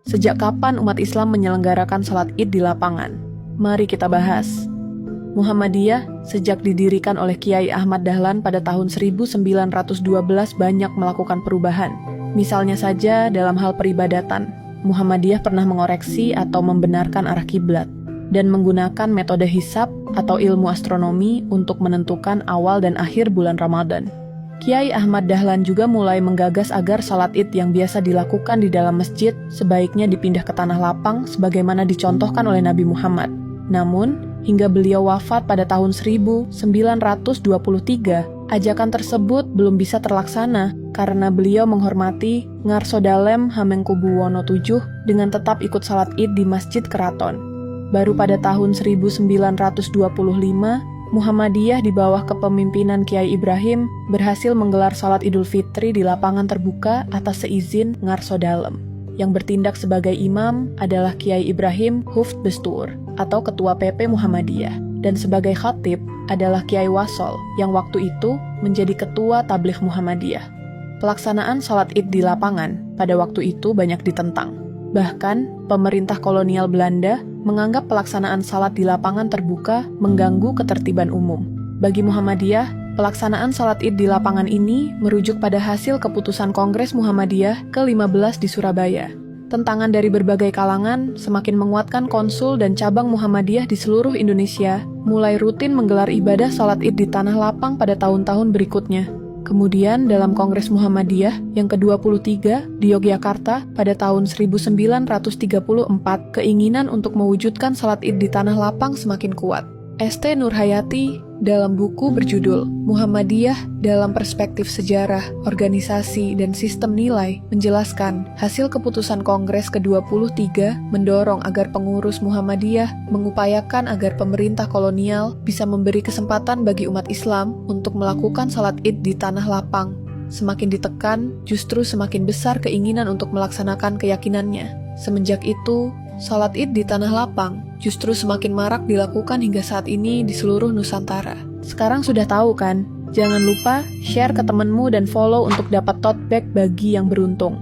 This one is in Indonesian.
Sejak kapan umat Islam menyelenggarakan salat Id di lapangan? Mari kita bahas. Muhammadiyah sejak didirikan oleh Kiai Ahmad Dahlan pada tahun 1912 banyak melakukan perubahan. Misalnya saja dalam hal peribadatan, Muhammadiyah pernah mengoreksi atau membenarkan arah kiblat dan menggunakan metode hisab atau ilmu astronomi untuk menentukan awal dan akhir bulan Ramadan. Kiai Ahmad Dahlan juga mulai menggagas agar salat Id yang biasa dilakukan di dalam masjid sebaiknya dipindah ke tanah lapang sebagaimana dicontohkan oleh Nabi Muhammad. Namun, hingga beliau wafat pada tahun 1923, ajakan tersebut belum bisa terlaksana karena beliau menghormati Ngarso Dalem Hamengkubuwono VII dengan tetap ikut salat Id di Masjid Keraton. Baru pada tahun 1925, Muhammadiyah di bawah kepemimpinan Kiai Ibrahim berhasil menggelar salat Idul Fitri di lapangan terbuka atas seizin Ngarso Dalem. Yang bertindak sebagai imam adalah Kiai Ibrahim Huft Bestur atau Ketua PP Muhammadiyah, dan sebagai khatib adalah Kiai Wasol yang waktu itu menjadi Ketua Tabligh Muhammadiyah. Pelaksanaan salat Id di lapangan pada waktu itu banyak ditentang. Bahkan, pemerintah kolonial Belanda menganggap pelaksanaan salat di lapangan terbuka mengganggu ketertiban umum. Bagi Muhammadiyah, pelaksanaan salat Id di lapangan ini merujuk pada hasil keputusan Kongres Muhammadiyah ke-15 di Surabaya. Tentangan dari berbagai kalangan semakin menguatkan konsul dan cabang Muhammadiyah di seluruh Indonesia mulai rutin menggelar ibadah salat Id di tanah lapang pada tahun-tahun berikutnya. Kemudian dalam Kongres Muhammadiyah yang ke-23 di Yogyakarta pada tahun 1934, keinginan untuk mewujudkan salat Id di tanah lapang semakin kuat. St. Nurhayati dalam buku berjudul Muhammadiyah dalam Perspektif Sejarah, Organisasi, dan Sistem Nilai menjelaskan hasil keputusan Kongres ke-23 mendorong agar pengurus Muhammadiyah mengupayakan agar pemerintah kolonial bisa memberi kesempatan bagi umat Islam untuk melakukan salat Id di tanah lapang. Semakin ditekan, justru semakin besar keinginan untuk melaksanakan keyakinannya. Semenjak itu, salat Id di tanah lapang justru semakin marak dilakukan hingga saat ini di seluruh Nusantara. Sekarang sudah tahu kan? Jangan lupa share ke temanmu dan follow untuk dapat tote bag bagi yang beruntung.